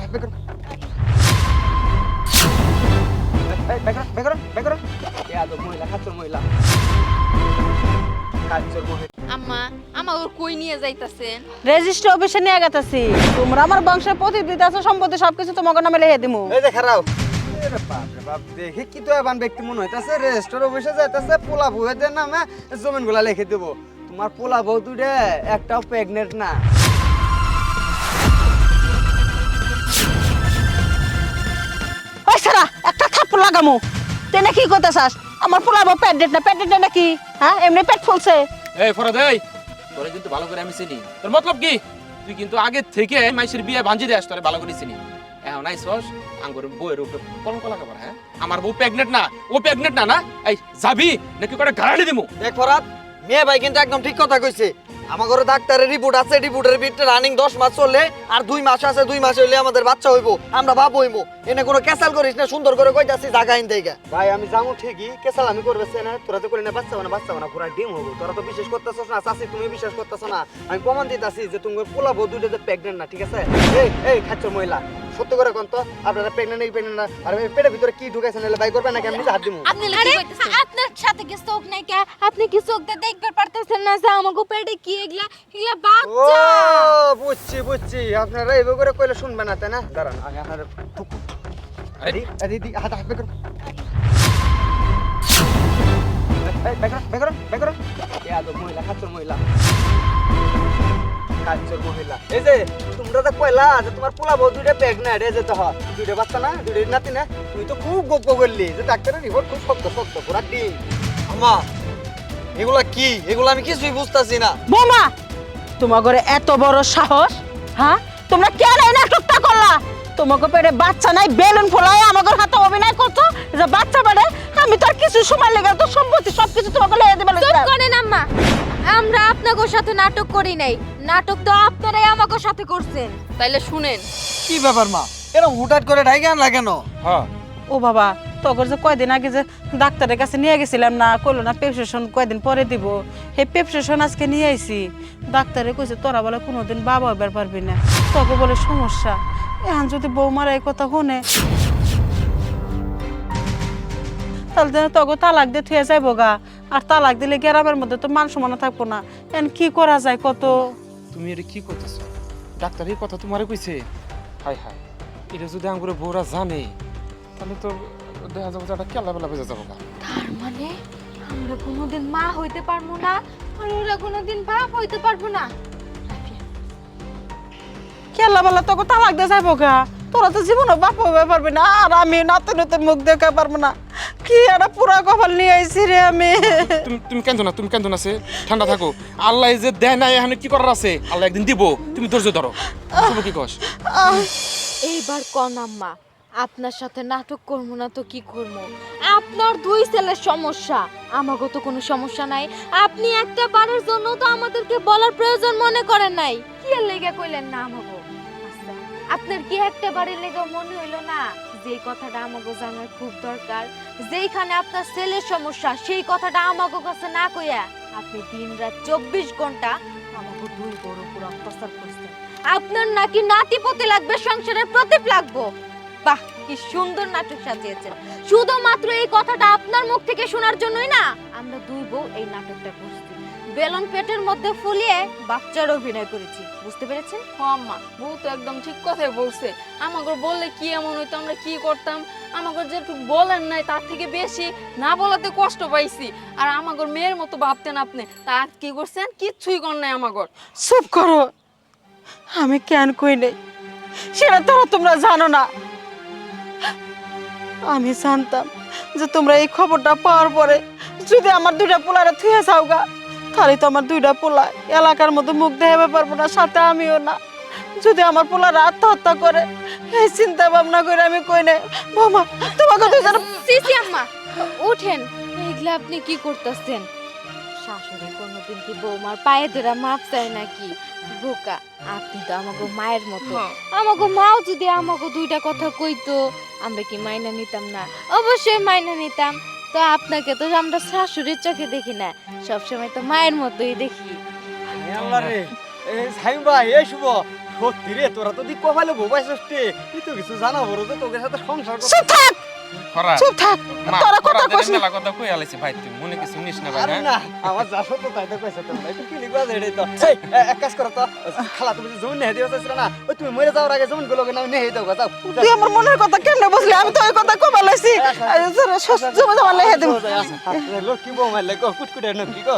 হাত বের করো বের করো বের করো ইয়াদব মহিলা খাচ্চর মহিলা খাচ্চর মহিলা আম্মা ওর কই নিয়ে যাইতাছেন? রেজিস্ট্রি অফিসে নিয়ে গেতাছি। তোমরা আমার বংশের প্রতিনিধি আছে, সম্পত্তি সবকিছু তোমাকে নামে লিখে দিমু। এই যে খারাপ এরে বাপ রে বাপ, দেখে কি তো এবান ব্যক্তি মনে হইতাছে রেজিস্টার অফিসে যাইতাছে পোলা বউদের নামে জমিনগুলা লিখে দেব। তোমার পোলা বউ দুইটা একটাও প্রেগনেন্ট না। ওই সারা একটা থাপ্পড় লাগামু। তেনে কি করতেছাস? আমার পোলাবো প্যাডেট না নাকি? হ্যাঁ, এমনি পেট ফুলছে। এই ফরাদ, এই তোরে কিন্তু ভালো করে আমি চিনি। তোর মতলব কি? তুই কিন্তু আগে থেকে মাইশের বিয়ে ভাঞ্জি দেস, তোরে ভালো করে চিনি। এখন আইসস আঙ্গুর বউয়ের উপরে কলঙ্ক লাগাবার। হ্যাঁ, আমার বউ প্রেগনেন্ট না, ও প্রেগনেন্ট না। না এই যাবি নাকি করে গাড়ি দিমু? দেখ ফরাদ, মেয়ে ভাই কিন্তু একদম ঠিক কথা কইছে। আমার ঘরে ডাক্তারের রিপোর্ট আছে, রিপোর্টের ভিতরে রানিং 10 মাস চলে, আর 2 মাস আছে, 2 মাস হইলে আমাদের বাচ্চা হইব, আমরা বাপ হইব। এনে কোনো ক্যাসাল করিস না, সুন্দর করে কইতাছি জায়গা আইন দেইগা। ভাই আমি যাবো ঠিকই, কেসাল আমি করবে না, তোরা তো করি না বাচ্চা না পুরা ডিম হবো। তোরা তো বিশ্বাস করতেছস না, চাচি তুমি বিশ্বাস করতেছ না। আমি প্রমাণ দিতেছি যে তুমি পোলা বউ দুইটা যে প্রেগনেন্ট না, ঠিক আছে? এই খাচ্চর মহিলা, সত্য করে কোন তো আপনারা প্রেগনেন্ট না? আর পেটের ভিতরে কি ঢুকাইছেন এলে ভাই করবে নাকি? আমি নিজে হাত দিমু। আপনি কি কইতাছেন? আপনার সাথে কি চোখ নাই কে? আপনি কি চোখ দিয়ে দেখতে পারতেছেন না যে আমাগো পেটে কি এগুলা ও বাচ্চা? বুঝছি আপনারা এইভাবে করে কইলে শুনবে না, তাই না? দাঁড়ান আমি আপনার হাত বের করো বের করো ইয়াদব মহিলা খাচ্চর মহিলা খাচ্চর মহিলা। এই যে তোমরা তো কইলা যে তোমার পোলা বউ দুইটা প্রেগনেন্ট, এই যে তো দুইটা বাচ্চা না, দুইটা নাতি না, তুই তো খুব গপ্প করলি যে ডাক্তারের রিপোর্ট খুব শক্ত পুরা ডিম। আম্মা, এগুলা কি? এগুলা আমি কিছুই বুঝতাছি না। বোমা, তোমার ঘরে এত বড় সাহস? হ্যাঁ, তোমরা কেন এই নাটকটা করলা? তোমাকে পেটে বাচ্চা নাই, বেলুন ফোলায় আমাকে হাতে অভিনয় করছো যে বাচ্চা বাড়ে। আমি তো আর কিছু সময় লেগে তো সম্পত্তি সবকিছু তোমাকে লেগে দেবে। চুপ করেন আম্মা, আমরা আপনাদের সাথে নাটক করি নাই, নাটক তো আপনারাই আমাদের সাথে করছেন। তাইলে শুনেন। কি ব্যাপার মা, এরকম হুটহাট করে ঢাইকে আনলা কেন? হ্যাঁ, ও বাবা, তোর যে কয়দিন আগে যে ডাক্তারের কাছে নিয়ে গেছিলাম না, কইলো না প্রেসক্রিপশন কয়দিন পরে দিব। সেই প্রেসক্রিপশন আজকে নিয়ে আইছি। ডাক্তারে কইছে তোরা বলে কোনোদিন বাবা হইবার পারবি না, তোকে বলে সমস্যা। এখন যদি বৌমার এই কথা শুনে তাহলে তোকে তালাক দিয়ে থুয়ে যাইব গা। আর তালাক দিলে গ্রামের মধ্যে তো মান সম্মান থাকবো না। এখন কি করা যায় কত? তুমি এটা কি করতেছো? ডাক্তার এই কথা তোমারে কইছে? হায় হায়, এটা যদি আঙ্গুরে বউরা জানে তাহলে তো দেখা যাবে যে একটা কেলা বেলা বেজে যাবো। তার মানে আমরা কোনোদিন মা হইতে পারবো না, আর ওরা কোনোদিন বাপ হইতে পারবো না। খেলা বেলা তোকে তালাক দিয়ে যাইব গা। তোরা তো জীবনে বাপ হইতে পারবি না, আর আমি নাতে নাতে মুখ দেখা পারবো না। কি একটা পুরা কপাল নিয়ে আইছি রে আমি। তুমি কেন না, তুমি কেন না, সে ঠান্ডা থাকো। আল্লাহ যে দেয় নাই, এখন কি করার আছে? আল্লাহ একদিন দিব, তুমি ধৈর্য ধরো। তুমি কি কস? এইবার কোন আম্মা, আপনার সাথে নাটক করবো না তো কি করবো? আপনার 2 ছেলের সমস্যা, আমাগো তো কোনো সমস্যা নাই। আপনি একটা বারের জন্য তো আমাদেরকে বলার প্রয়োজন মনে করেন নাই। কি এর লেগে কইলেন না আমাগো? আচ্ছা, আপনার কি একটা বারের লেগে মনে হইলো না যে কথাটা আমাগো জানার খুব দরকার? যেইখানে আপনার ছেলের সমস্যা, সেই কথাটা আমাগো কাছে না কইয়া আপনি দিনরাত 24 ঘন্টা আমাগো 2 বড় উপর অত্যাচার করছেন। আপনার নাকি নাতিপতি লাগবে, সংসারের প্রদীপ লাগবো। বাহ, কি সুন্দর নাটক সাজিয়েছেন। শুধুমাত্র এই কথাটা আপনার মুখ থেকে শোনার জন্যই না আমরা 2 বউ এই নাটকটা করছি। বেলুন পেটের মধ্যে ফুলিয়ে বাচ্চার অভিনয় করেছি, বুঝতে পেরেছেন? আম্মা, বউ তো একদম ঠিক কথাই বলছে। আমাকে বললে কি এমন হইতো, আমরা কি করতাম? আমাকে যেটুকু বলেন নাই তার থেকে বেশি না বলাতে কষ্ট পাইছি। আর আমাকে মেয়ের মতো ভাবতেন আপনি, তা কি করছেন? কিচ্ছুই কর নাই আমাকে। চুপ করো, আমি কেন কই নাই সেটা তোমরা জানো না। আমি জানতাম যে তোমরা এই খবরটা পাওয়ার পরে যদি আমার 2টা পোলারে থুয়ে যাও গা, তাহলে তো আমার 2টা পোলা এলাকার মধ্যে মুখ দেখাতে পারবো না, সাথে আমিও না। যদি আমার পোলারা আত্মহত্যা করে, এই চিন্তা ভাবনা করে আমি কই নাই। মামা, তোমাকে তো জানো। সিসি আম্মা, উঠেন। এগুলা আপনি কি করতেছেন? শাশুড়ি কোনোদিন কি বৌমার পায়ে ধরে মাপ চায় নাকি? বোকা, আপনি তো আমাকে মায়ের মতো। আমাকে মাও যদি আমাকে 2টা কথা কইতো, আমরা কি মাইনা নিতাম না? অবশ্যই মাইনা নিতাম। তো আপনাকে তো আমরা শাশুড়ির চোখে দেখি না, সবসময় তো মায়ের মতোই দেখি। আল্লাহ রে, এই সাইম ভাই, এই শুভ, সত্যি রে তোরা তো দিক কপালে বোবাই সৃষ্টি তুই তো কিছু জানা বড় যে তোদের সাথে সংসার করতে চুপ থাক খরা চুপ থাক মা তোরা কথা খরা কইস না। মেলা কথা কই আলাইছি ভাই তুই মনে কিছু নিস না ভাই আরে হ্যাঁ না আমার যা সত্য তাই তো কইছে তোমরা একটু কি লিখবা দেড়ে তো এই এক কাজ করো তো খালা তুমি যে জমি নেহে দিও চাইছিল না ওই তুমি মরে যাওয়ার আগে জমি গুলোকে নাও নেহে দাও যাও তুই আমার মনের কথা কেমনে বুঝলি আমি তো ওই কথা কবা লইছি জমা জমা লেহে দেব লোক কি বউ মারলে কুটকুটে নাকি গো